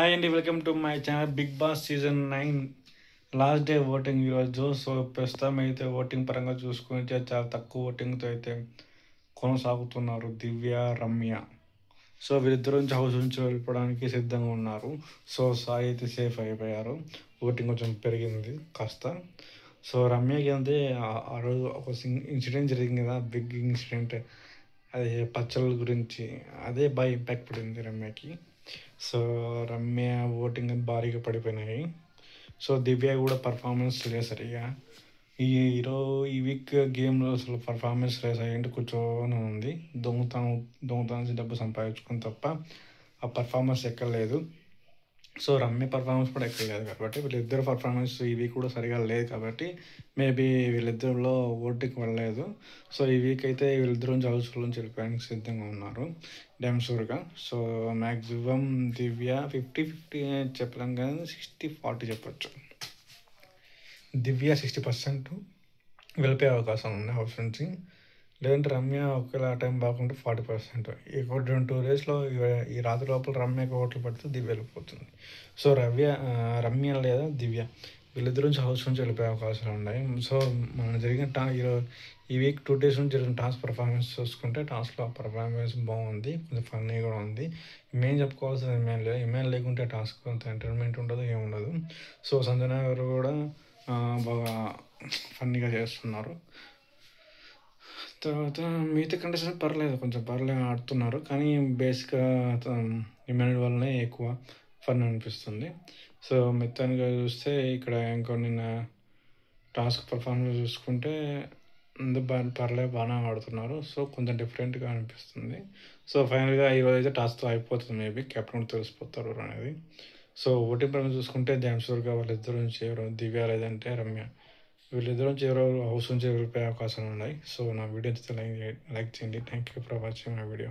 Hi అండి, welcome to my channel. Bigg Boss season 9 last day voting ఈరోజు. So ప్రస్తుతం అయితే ఓటింగ్ పరంగా చూసుకుంటే చాలా తక్కువ ఓటింగ్తో అయితే కొనసాగుతున్నారు దివ్య, రమ్య. సో వీరిద్దరు నుంచి హౌస్ నుంచి వెళ్ళిపోవడానికి సిద్ధంగా ఉన్నారు. సో సాయి అయితే సేఫ్ అయిపోయారు, ఓటింగ్ కొంచెం పెరిగింది కాస్త. సో రమ్యకి అంటే ఆ రోజు ఒక ఇన్సిడెంట్ జరిగింది కదా, బిగ్ ఇన్సిడెంట్, అదే పచ్చళ్ళ గురించి, అదే బాగా ఇంపాక్ట్ పడింది రమ్యకి. సో రమ్య ఓటింగ్ భారీగా పడిపోయినాయి. సో దివ్య కూడా పర్ఫార్మెన్స్ లేదు సరిగా. ఈ వీక్ గేమ్లో అసలు పర్ఫార్మెన్స్ లేదు, సైలెంట్ కూర్చొని ఉంది. దొంగతనం డబ్బు సంపాదించుకుని తప్ప ఆ పర్ఫార్మెన్స్ ఎక్కలేదు. సో రమ్య పర్ఫార్మెన్స్ కూడా ఎక్కలేదు కాబట్టి వీళ్ళిద్దరు పర్ఫార్మెన్స్ ఈ వీక్ కూడా సరిగా లేదు కాబట్టి మేబీ వీళ్ళిద్దరిలో ఓటింగ్ వెళ్ళలేదు. సో ఈ వీక్ అయితే వీళ్ళిద్దరు నుంచి హౌస్ నుంచి వెళ్ళిపోవడానికి సిద్ధంగా ఉన్నారు డ్యామ్ షూర్గా. సో మ్యాక్సిమం దివ్య 50-50 చెప్పలేం కానీ 60-40 చెప్పచ్చు. దివ్య 60% వెళ్ళిపోయే అవకాశం ఉంది హౌస్ నుంచి. లేదంటే రమ్య ఒకవేళ టైం బాగుంటే 40%. ఈ 2 డేస్లో ఈ రాత్రి లోపల రమ్యకి ఓట్లు పడితే దివ్య వెళ్ళిపోతుంది. సో రమ్య లేదా దివ్య వీళ్ళిద్దరు నుంచి హౌస్ నుంచి వెళ్ళిపోయే అవకాశాలు ఉన్నాయి. సో మన జరిగిన ఈ వీక్ 2 డేస్ నుంచి జరిగిన టాస్క్ పర్ఫార్మెన్స్ చూసుకుంటే టాస్క్లో పర్ఫార్మెన్స్ బాగుంది, కొంచెం ఫన్నీ కూడా ఉంది. మేము చెప్పుకోవాల్సిన ఇమేజ్ లేకుంటే టాస్క్ అంత ఎంటర్టైన్మెంట్ ఉండదు, ఏముండదు. సో సంజన గారు కూడా బాగా ఫన్నీగా చేస్తున్నారు. తర్వాత మిగతా కంటెస్టెంట్ కొంచెం పర్లేదు ఆడుతున్నారు, కానీ బేసిక్గా ఇమాన్యుల్ వల్లనే ఎక్కువ ఫన్ అనిపిస్తుంది. సో మొత్తానికి చూస్తే ఇక్కడ ఇంకో నిన్న టాస్క్ పర్ఫార్మెన్స్ చూసుకుంటే అందరూ బాగానే ఆడుతున్నారు. సో కొంచెం డిఫరెంట్గా అనిపిస్తుంది. సో ఫైనల్గా ఈరోజు అయితే టాస్క్తో అయిపోతుంది, మేబీ కెప్టెన్ తెలిసిపోతారు అనేది. సో ఓటింగ్ పరంగా చూసుకుంటే డ్యామ్ షూర్గా వాళ్ళిద్దరు నుంచి ఎవరు దివ్య లేదంటే రమ్య, వీళ్ళిద్దరు నుంచి ఎవరెవరు హౌస్ నుంచి వెళ్ళిపోయే అవకాశాలు ఉన్నాయి. సో నా వీడియో లైక్ చేయండి. Thank you for watching my video.